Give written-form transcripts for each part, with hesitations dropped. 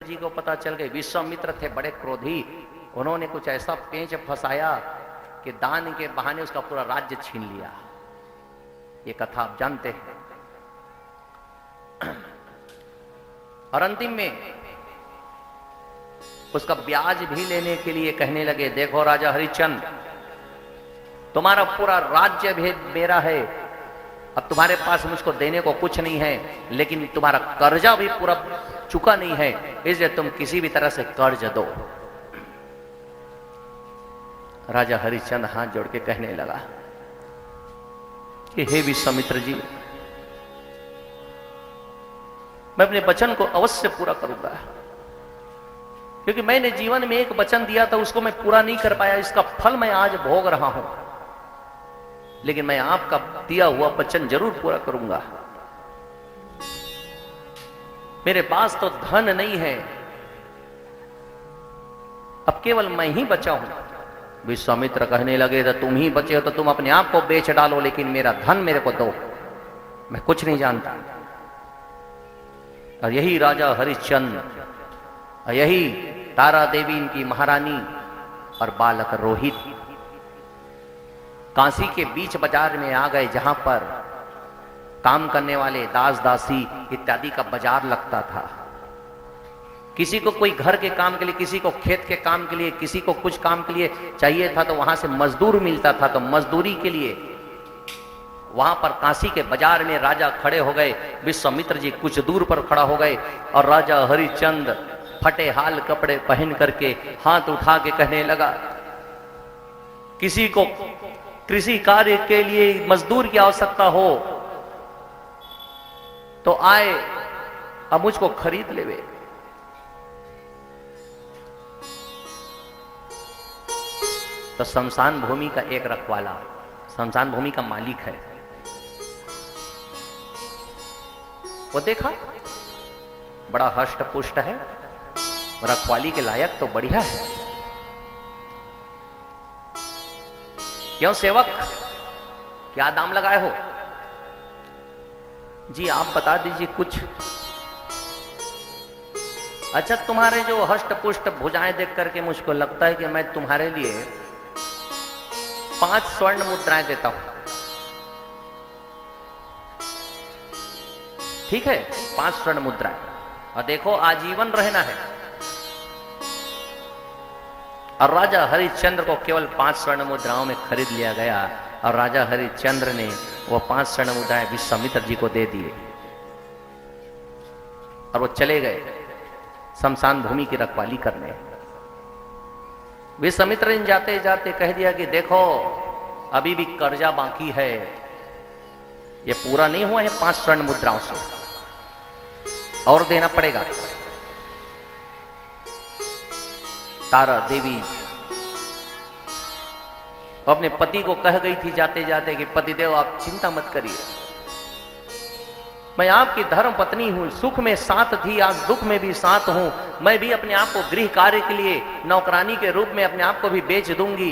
जी को पता चल गई। विश्वामित्र थे बड़े क्रोधी, उन्होंने कुछ ऐसा पेंच फंसाया कि दान के बहाने उसका पूरा राज्य छीन लिया। ये कथा आप जानते हैं। और अंतिम में उसका ब्याज भी लेने के लिए कहने लगे, देखो राजा हरिश्चंद्र, तुम्हारा पूरा राज्य भी मेरा है, अब तुम्हारे पास मुझको देने को कुछ नहीं है, लेकिन तुम्हारा कर्जा भी पूरा चुका नहीं है, इसलिए तुम किसी भी तरह से कर्ज दो। राजा हरिश्चंद्र हाथ जोड़ के कहने लगा कि हे विश्वामित्र जी, मैं अपने वचन को अवश्य पूरा करूंगा, क्योंकि मैंने जीवन में एक वचन दिया था, उसको मैं पूरा नहीं कर पाया, इसका फल मैं आज भोग रहा हूं, लेकिन मैं आपका दिया हुआ वचन जरूर पूरा करूंगा। मेरे पास तो धन नहीं है, अब केवल मैं ही बचा हूं। विश्वामित्र कहने लगे, तो तुम ही बचे हो तो तुम अपने आप को बेच डालो, लेकिन मेरा धन मेरे को दो, मैं कुछ नहीं जानता। और यही राजा हरिश्चंद्र, और यही तारा देवी इनकी महारानी और बालक रोहित काशी के बीच बाजार में आ गए, जहां पर काम करने वाले दास दासी इत्यादि का बाजार लगता था। किसी को कोई घर के काम के लिए, किसी को खेत के काम के लिए, किसी को कुछ काम के लिए चाहिए था, तो वहां से मजदूर मिलता था, तो मजदूरी के लिए वहां पर काशी के बाजार में राजा खड़े हो गए। विश्वामित्र जी कुछ दूर पर खड़ा हो गए और राजा हरिश्चंद्र फटे हाल कपड़े पहन करके हाथ उठा के कहने लगा, किसी को कृषि कार्य के लिए मजदूर की आवश्यकता हो तो आए, अब मुझको खरीद लेवे। तो शमशान भूमि का एक रखवाला, शमशान भूमि का मालिक है, वो देखा बड़ा हष्ट पुष्ट है, रखवाली के लायक तो बढ़िया है। क्यों सेवक, क्या दाम लगाए हो? जी आप बता दीजिए कुछ। अच्छा, तुम्हारे जो हष्ट पुष्ट भुजाएं देख करके मुझको लगता है कि मैं तुम्हारे लिए 5 स्वर्ण मुद्राएं देता हूं। ठीक है, 5 स्वर्ण मुद्राएं, और देखो आजीवन रहना है। और राजा हरिश्चंद्र को केवल 5 स्वर्ण मुद्राओं में खरीद लिया गया, और राजा हरिश्चंद्र ने वो 5 स्वर्ण मुद्राएं विश्वामित्र जी को दे दिए, और वो चले गए शमशान भूमि की रखवाली करने। विश्वामित्र ने जाते जाते कह दिया कि देखो अभी भी कर्जा बाकी है, ये पूरा नहीं हुआ है 5 स्वर्ण मुद्राओं से, और देना पड़ेगा। तारा देवी अपने पति को कह गई थी जाते जाते कि पतिदेव आप चिंता मत करिए, मैं आपकी धर्म पत्नी हूं, सुख में साथ थी, आज दुख में भी साथ हूं। मैं भी अपने आप को गृह कार्य के लिए नौकरानी के रूप में अपने आप को भी बेच दूंगी,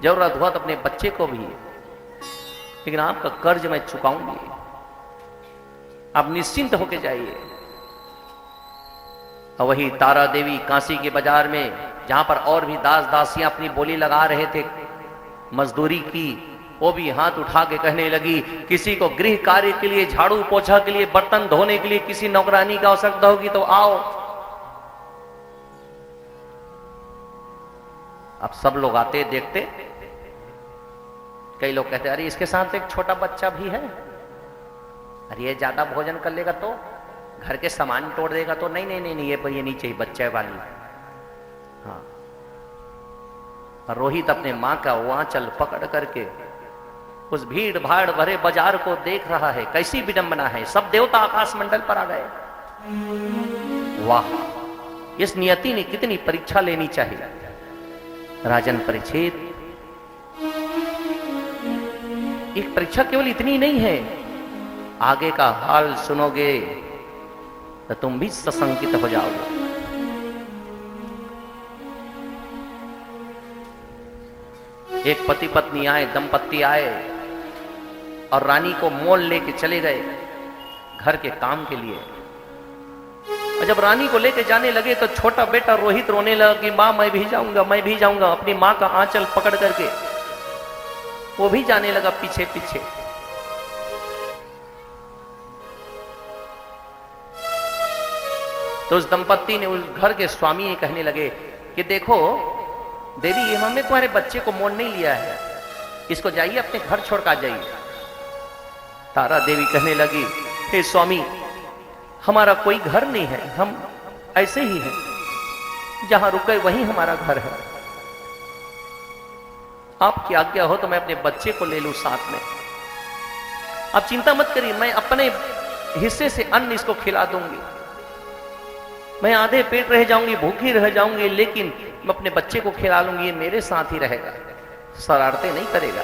जरूरत हुआ तो अपने बच्चे को भी, लेकिन आपका कर्ज मैं चुकाऊंगी, आप निश्चिंत होकर जाइए। और वही तारा देवी काशी के बाजार में, जहां पर और भी दास दासियां अपनी बोली लगा रहे थे मजदूरी की, वो भी हाथ उठा के कहने लगी, किसी को गृह कार्य के लिए, झाड़ू पोछा के लिए, बर्तन धोने के लिए किसी नौकरानी की आवश्यकता होगी तो आओ। अब सब लोग आते देखते, कई लोग कहते अरे इसके साथ एक छोटा बच्चा भी है, अरे ये ज्यादा भोजन कर लेगा तो, घर के सामान तोड़ देगा तो, नहीं नहीं नहीं, नहीं ये नहीं चाहिए, बच्चे वाली। हाँ, और रोहित अपने मां का वांचल पकड़ करके उस भीड़ भाड़ भरे बाजार को देख रहा है। कैसी विडंबना है, सब देवता आकाश मंडल पर आ गए। वाह, इस नियति ने कितनी परीक्षा लेनी चाहिए। राजन परीक्षित, एक परीक्षा केवल इतनी नहीं है, आगे का हाल सुनोगे तो तुम भी सशंकित हो जाओगे। एक पति पत्नी आए, दंपत्ति आए और रानी को मोल लेके चले गए घर के काम के लिए। और जब रानी को लेके जाने लगे तो छोटा बेटा रोहित रोने लगा कि माँ मैं भी जाऊंगा, मैं भी जाऊंगा। अपनी माँ का आंचल पकड़ करके वो भी जाने लगा पीछे पीछे। तो उस दंपत्ति ने, उस घर के स्वामी ये कहने लगे कि देखो देवी, ये हमने तुम्हारे बच्चे को मोड़ नहीं लिया है, इसको जाइए अपने घर छोड़ कर जाइए। तारा देवी कहने लगी, हे स्वामी, हमारा कोई घर नहीं है, हम ऐसे ही हैं, जहां रुक गए वहीं हमारा घर है। आपकी आज्ञा हो तो मैं अपने बच्चे को ले लूं साथ में। आप चिंता मत करिए, मैं अपने हिस्से से अन्न इसको खिला दूंगी। मैं आधे पेट रह जाऊंगी, भूखी रह जाऊंगी, लेकिन मैं अपने बच्चे को खिला लूंगी, ये मेरे साथ ही रहेगा, शरारतें नहीं करेगा।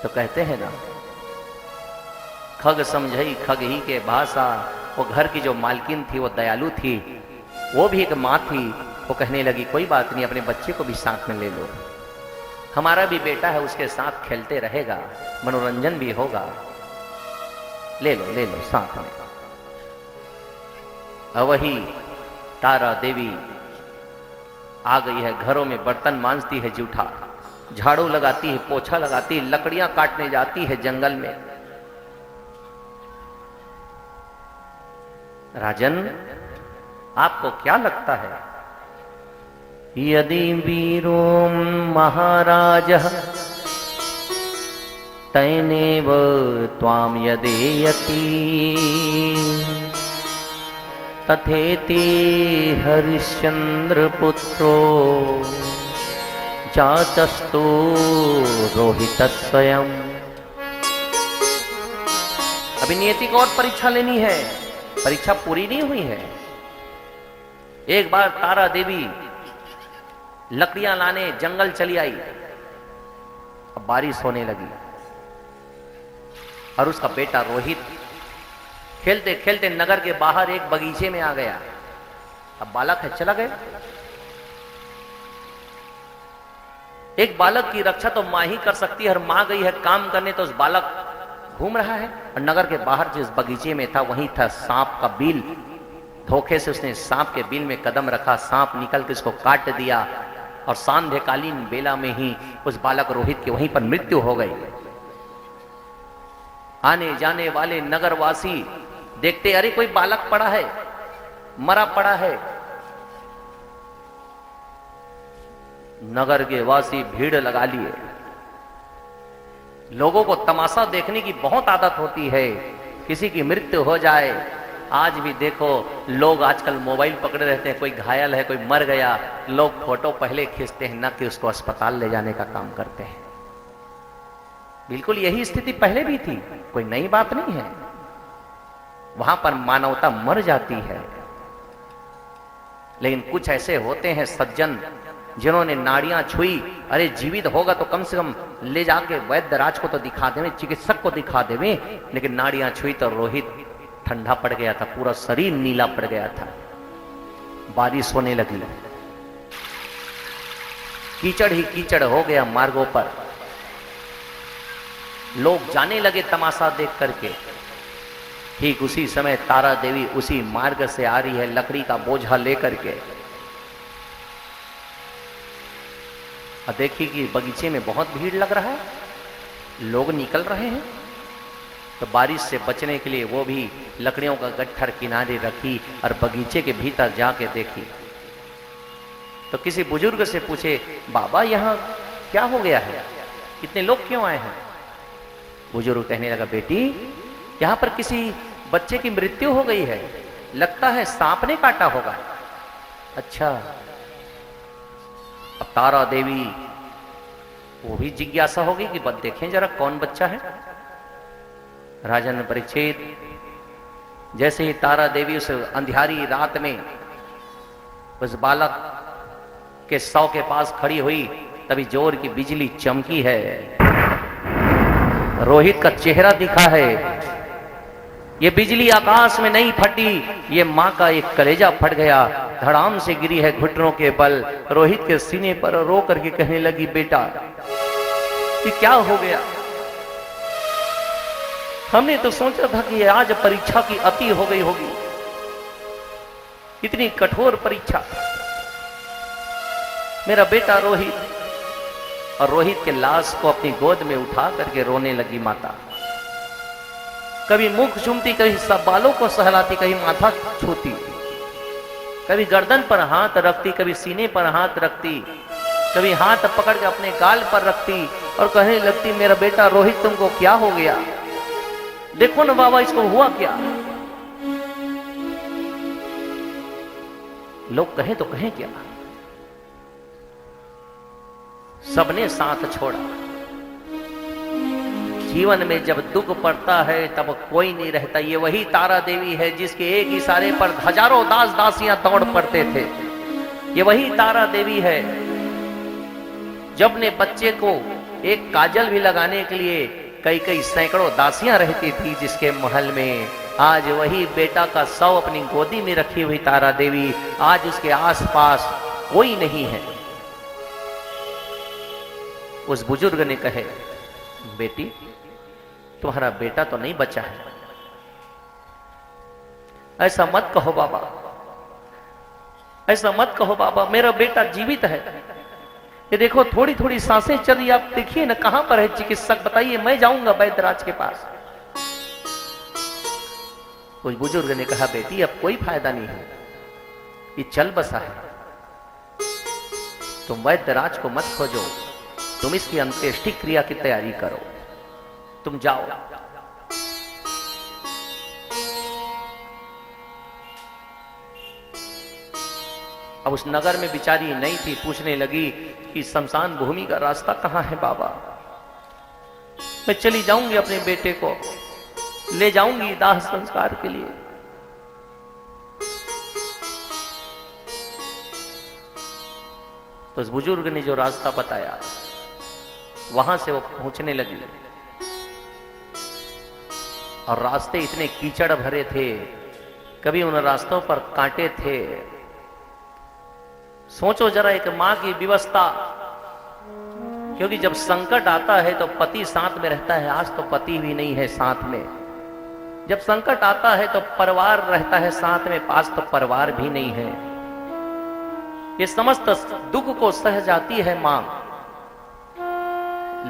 तो कहते हैं ना, खग समझई खग ही के भाषा। वो घर की जो मालकिन थी वो दयालु थी, वो भी एक माँ थी। वो कहने लगी कोई बात नहीं, अपने बच्चे को भी साथ में ले लो, हमारा भी बेटा है, उसके साथ खेलते रहेगा, मनोरंजन भी होगा, ले लो साथ में। वही तारा देवी आ गई है, घरों में बर्तन मांजती है जूठा, झाड़ू लगाती है, पोछा लगाती है, लकड़ियां काटने जाती है जंगल में। राजन, आपको क्या लगता है, यदि वीरो महाराज तैनेव त्वाम यदेयति तथेति हरिश्चंद्र पुत्रो जातस्तु रोहित स्वयं। अभी नियति को और परीक्षा लेनी है, परीक्षा पूरी नहीं हुई है। एक बार तारा देवी लकड़ियां लाने जंगल चली आई, अब बारिश होने लगी और उसका बेटा रोहित खेलते खेलते नगर के बाहर एक बगीचे में आ गया। अब बालक है, चला गया। एक बालक की रक्षा तो मां ही कर सकती है, और मां गई है काम करने तो उस बालक घूम रहा है। और नगर के बाहर जिस बगीचे में था वहीं था सांप का बिल। धोखे से उसने सांप के बिल में कदम रखा, सांप निकल के उसको काट दिया और सांध्यकालीन बेला में ही उस बालक रोहित की वहीं पर मृत्यु हो गई। आने जाने वाले नगरवासी देखते, अरे कोई बालक पड़ा है, मरा पड़ा है। नगर के वासी भीड़ लगा लिए। लोगों को तमाशा देखने की बहुत आदत होती है, किसी की मृत्यु हो जाए। आज भी देखो, लोग आजकल मोबाइल पकड़े रहते हैं, कोई घायल है, कोई मर गया, लोग फोटो पहले खींचते हैं, न कि उसको अस्पताल ले जाने का काम करते हैं। बिल्कुल यही स्थिति पहले भी थी, कोई नई बात नहीं है। वहां पर मानवता मर जाती है। लेकिन कुछ ऐसे होते हैं सज्जन जिन्होंने नाड़ियां छुई, अरे जीवित होगा तो कम से कम ले जाके वैद्य राज को तो दिखा देवे, चिकित्सक को दिखा देवे। लेकिन नाड़ियां छुई तो रोहित ठंडा पड़ गया था, पूरा शरीर नीला पड़ गया था। बारिश होने लगी, कीचड़ ही कीचड़ हो गया मार्गों पर। लोग जाने लगे तमाशा देख करके। ठीक उसी समय तारा देवी उसी मार्ग से आ रही है, लकड़ी का बोझा लेकर के। और देखिए कि बगीचे में बहुत भीड़ लग रहा है, लोग निकल रहे हैं। तो बारिश से बचने के लिए वो भी लकड़ियों का गट्ठर किनारे रखी और बगीचे के भीतर जाके देखी। तो किसी बुजुर्ग से पूछे, बाबा यहाँ क्या हो गया है, इतने लोग क्यों आए हैं? बुजुर्ग कहने लगा, बेटी यहां पर किसी बच्चे की मृत्यु हो गई है, लगता है सांप ने काटा होगा। अच्छा। अब तारा देवी वो भी जिज्ञासा होगी कि बस देखें जरा कौन बच्चा है। राजन परीक्षित, जैसे ही तारा देवी उस अंधियारी रात में उस बालक के शव के पास खड़ी हुई, तभी जोर की बिजली चमकी है, रोहित का चेहरा दिखा है। ये बिजली आकाश में नहीं फटी, ये मां का एक कलेजा फट गया, धड़ाम से गिरी है घुटनों के बल। रोहित के सीने पर रो करके कहने लगी, बेटा ये क्या हो गया? हमने तो सोचा था कि आज परीक्षा की अति हो गई होगी, इतनी कठोर परीक्षा। मेरा बेटा रोहित, और रोहित के लाश को अपनी गोद में उठा करके रोने लगी माता। कभी मुख चूमती, कभी सब बालों को सहलाती, कभी माथा छूती, कभी गर्दन पर हाथ रखती, कभी सीने पर हाथ रखती, कभी हाथ पकड़ के अपने गाल पर रखती और कहने लगती, मेरा बेटा रोहित तुमको क्या हो गया? देखो ना बाबा, इसको हुआ क्या? लोग कहें तो कहें क्या, सबने साथ छोड़ा। जीवन में जब दुख पड़ता है तब कोई नहीं रहता। ये वही तारा देवी है जिसके एक इशारे पर हजारों दास दासियां दौड़ पड़ते थे। ये वही तारा देवी है जब अपने बच्चे को एक काजल भी लगाने के लिए कई कई सैकड़ों दासियां रहती थी जिसके महल में। आज वही बेटा का शव अपनी गोदी में रखी हुई तारा देवी, आज उसके आसपास कोई नहीं है। उस बुजुर्ग ने कहे, बेटी तुम्हारा बेटा तो नहीं बचा है, ऐसा मत कहो बाबा, ऐसा मत कहो बाबा, मेरा बेटा जीवित है। ये देखो थोड़ी थोड़ी सांसें चल रही, आप देखिए ना कहां पर है चिकित्सक, बताइए, मैं जाऊंगा वैद्यराज के पास। उस बुजुर्ग ने कहा, बेटी अब कोई फायदा नहीं है, ये चल बसा है, तुम वैद्यराज को मत खोजो, तुम इसकी अंत्येष्टि क्रिया की तैयारी करो, तुम जाओ। अब उस नगर में बिचारी नहीं थी, पूछने लगी कि शमशान भूमि का रास्ता कहां है बाबा? मैं चली जाऊंगी, अपने बेटे को ले जाऊंगी दाह संस्कार के लिए। तो उस बुजुर्ग ने जो रास्ता बताया वहां से वो पहुंचने लगी, और रास्ते इतने कीचड़ भरे थे, कभी उन रास्तों पर कांटे थे। सोचो जरा एक मां की विवस्था, क्योंकि जब संकट आता है तो पति साथ में रहता है, आज तो पति भी नहीं है साथ में। जब संकट आता है तो परिवार रहता है साथ में, पास तो परिवार भी नहीं है। ये समस्त दुख को सह जाती है मां,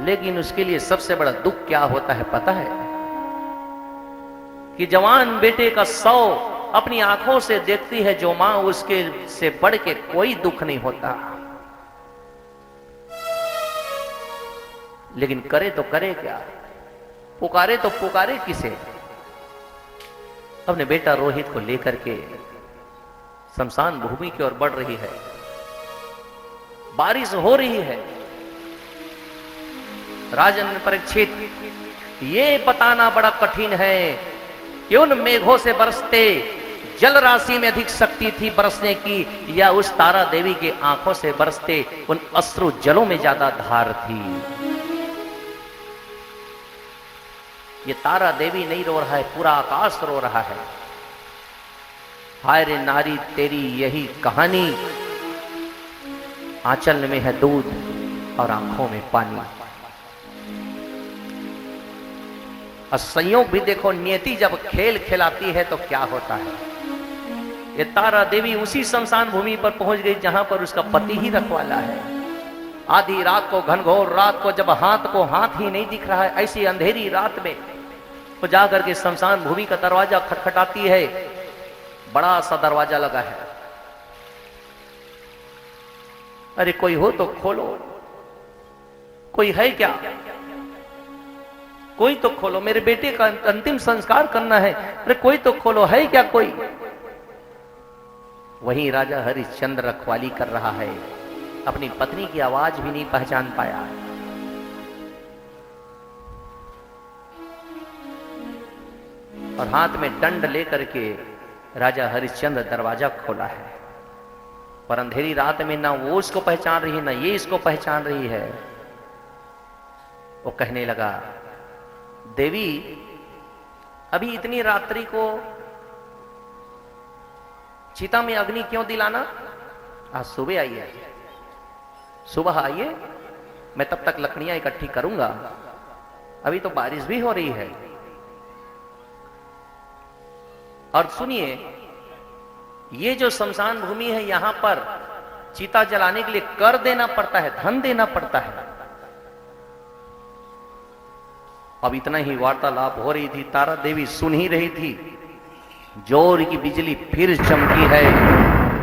लेकिन उसके लिए सबसे बड़ा दुख क्या होता है पता है? कि जवान बेटे का शव अपनी आंखों से देखती है जो मां, उसके से बढ़ के कोई दुख नहीं होता। लेकिन करे तो करे क्या, पुकारे तो पुकारे किसे? अपने बेटा रोहित को लेकर के शमशान भूमि की ओर बढ़ रही है। बारिश हो रही है। राजन परीक्षित, ये बताना बड़ा कठिन है कि उन मेघों से बरसते जल राशि में अधिक शक्ति थी बरसने की, या उस तारा देवी के आंखों से बरसते उन अश्रु जलों में ज्यादा धार थी। ये तारा देवी नहीं रो रहा है, पूरा आकाश रो रहा है। हाय रे नारी तेरी यही कहानी, आंचल में है दूध और आंखों में पानी। और संयोग भी देखो, नियति जब खेल खिलाती है तो क्या होता है। ये तारा देवी उसी शमशान भूमि पर पहुंच गई जहां पर उसका पति ही रखवाला है। आधी रात को, घनघोर रात को, जब हाथ को हाथ ही नहीं दिख रहा है, ऐसी अंधेरी रात में वो जाकर के शमशान भूमि का दरवाजा खटखटाती है। बड़ा सा दरवाजा लगा है। अरे कोई हो तो खोलो, कोई है क्या? कोई तो खोलो, मेरे बेटे का अंतिम संस्कार करना है। अरे कोई तो खोलो, है क्या कोई? वहीं राजा हरिश्चंद्र रखवाली कर रहा है, अपनी पत्नी की आवाज भी नहीं पहचान पाया। और हाथ में दंड लेकर के राजा हरिश्चंद्र दरवाजा खोला है। पर अंधेरी रात में ना वो इसको पहचान रही है, ना ये इसको पहचान रही है। वो कहने लगा, देवी अभी इतनी रात्रि को चिता में अग्नि क्यों दिलाना? आज सुबह आइए, सुबह आइए, मैं तब तक लकड़ियां इकट्ठी करूंगा। अभी तो बारिश भी हो रही है। और सुनिए, ये जो शमशान भूमि है, यहां पर चिता जलाने के लिए कर देना पड़ता है, धन देना पड़ता है। अब इतना ही वार्तालाप हो रही थी, तारा देवी सुन ही रही थी। जोर की बिजली फिर चमकी है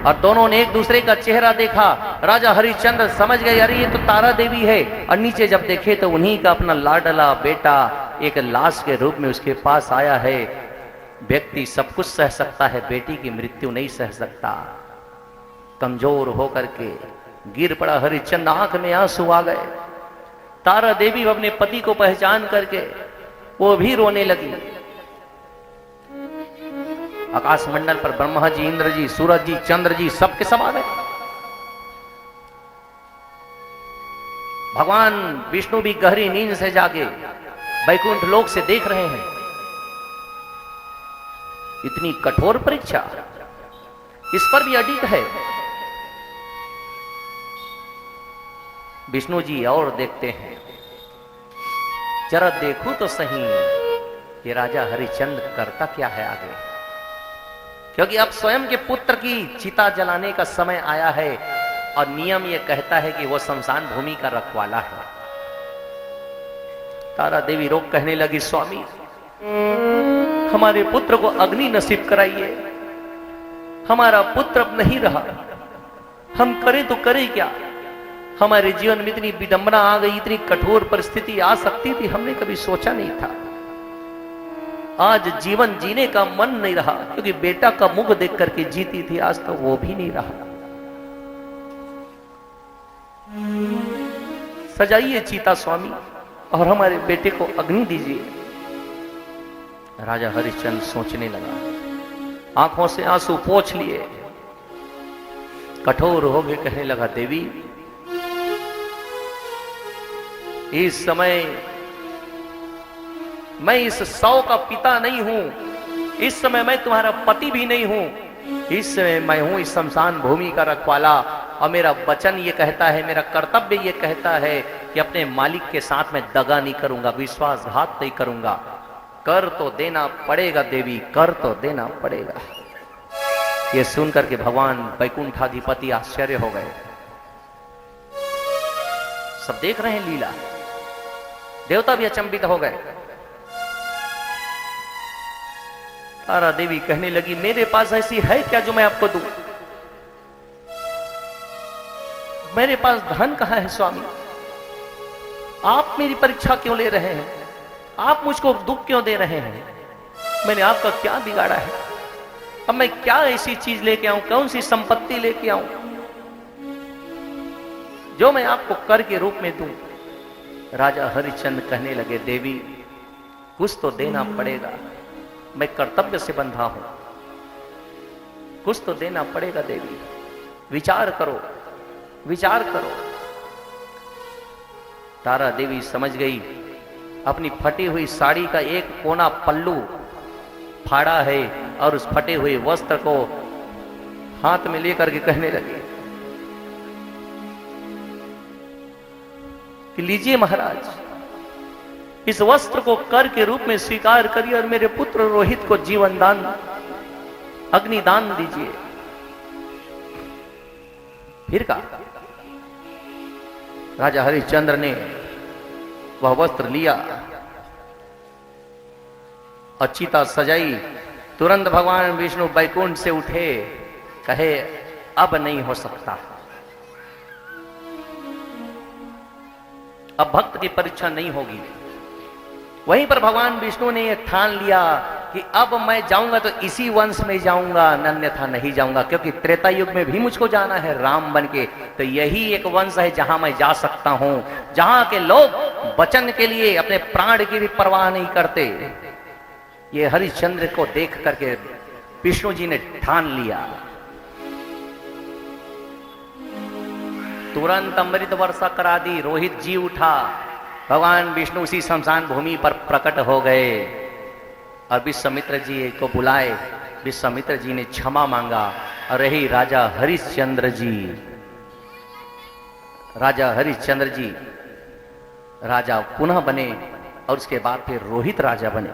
और दोनों ने एक दूसरे का चेहरा देखा। राजा हरिश्चंद्र समझ गए, अरे ये तो तारा देवी है। और नीचे जब देखे तो उन्हीं का अपना लाडला बेटा एक लाश के रूप में उसके पास आया है। व्यक्ति सब कुछ सह सकता है, बेटी की मृत्यु नहीं सह सकता। कमजोर होकर के गिर पड़ा हरिश्चंद्र, आंख में आंसू आ गए। तारा देवी अपने पति को पहचान करके वो भी रोने लगी। आकाश मंडल पर ब्रह्मा जी, इंद्र जी, सूरज जी, चंद्र जी सबके सब आ गए। भगवान विष्णु भी गहरी नींद से जागे वैकुंठ लोक से देख रहे हैं। इतनी कठोर परीक्षा, इस पर भी अडिग है। विष्णु जी और देखते हैं, जरा देखो तो सही ये राजा हरिश्चंद्र करता क्या है आगे, क्योंकि अब स्वयं के पुत्र की चिता जलाने का समय आया है और नियम ये कहता है कि वो शमशान भूमि का रखवाला है। तारा देवी रोक कहने लगी, स्वामी हमारे पुत्र को अग्नि नसीब कराइए, हमारा पुत्र अब नहीं रहा, हम करें तो करें क्या। हमारे जीवन में इतनी विडंबना आ गई, इतनी कठोर परिस्थिति आ सकती थी, हमने कभी सोचा नहीं था। आज जीवन जीने का मन नहीं रहा, क्योंकि बेटा का मुख देख करके जीती थी, आज तो वो भी नहीं रहा। सजाइए चिता स्वामी और हमारे बेटे को अग्नि दीजिए। राजा हरिश्चंद्र सोचने लगा, आंखों से आंसू पोंछ लिए, कठोर हो गए, कहने लगा, देवी इस समय मैं इस 100 का पिता नहीं हूं, इस समय मैं तुम्हारा पति भी नहीं हूं, इस समय मैं हूं इस शमशान भूमि का रखवाला। और मेरा वचन ये कहता है, मेरा कर्तव्य ये कहता है कि अपने मालिक के साथ मैं दगा नहीं करूंगा, विश्वासघात नहीं करूंगा। कर तो देना पड़ेगा देवी, कर तो देना पड़ेगा। ये सुनकर के भगवान वैकुंठाधिपति आश्चर्य हो गए। सब देख रहे हैं लीला, देवता भी अचंभित हो गए। तारा देवी कहने लगी, मेरे पास ऐसी है क्या जो मैं आपको दूं? मेरे पास धन कहां है स्वामी? आप मेरी परीक्षा क्यों ले रहे हैं? आप मुझको दुख क्यों दे रहे हैं? मैंने आपका क्या बिगाड़ा है? अब मैं क्या ऐसी चीज लेके आऊं, कौन सी संपत्ति लेके आऊं जो मैं आपको कर के रूप में दूं? राजा हरिश्चंद्र कहने लगे, देवी कुछ तो देना पड़ेगा, मैं कर्तव्य से बंधा हूं, कुछ तो देना पड़ेगा देवी, विचार करो, विचार करो। तारा देवी समझ गई, अपनी फटी हुई साड़ी का एक कोना पल्लू फाड़ा है और उस फटे हुए वस्त्र को हाथ में लेकर के कहने लगी कि लीजिए महाराज, इस वस्त्र को कर के रूप में स्वीकार करिए और मेरे पुत्र रोहित को जीवन दान, अग्निदान दीजिए। फिर कहा, राजा हरिश्चंद्र ने वह वस्त्र लिया, चिता सजाई। तुरंत भगवान विष्णु वैकुंठ से उठे, कहे अब नहीं हो सकता, अब भक्त की परीक्षा नहीं होगी। वहीं पर भगवान विष्णु ने यह ठान लिया कि अब मैं जाऊंगा तो इसी वंश में जाऊंगा, अन्यथा नहीं जाऊंगा, क्योंकि त्रेता युग में भी मुझको जाना है राम बन के। तो यही एक वंश है जहां मैं जा सकता हूं, जहां के लोग वचन के लिए अपने प्राण की भी परवाह नहीं करते। ये हरिश्चंद्र को देख करके विष्णु जी ने ठान लिया। तुरंत अमृत वर्षा करा दी, रोहित जी उठा, भगवान विष्णु उसी शमशान भूमि पर प्रकट हो गए और विश्वामित्र जी को बुलाए। विश्वामित्र जी ने क्षमा मांगा और रही राजा हरिश्चंद्र जी। राजा हरिश्चंद्र जी राजा पुनः बने और उसके बाद फिर रोहित राजा बने।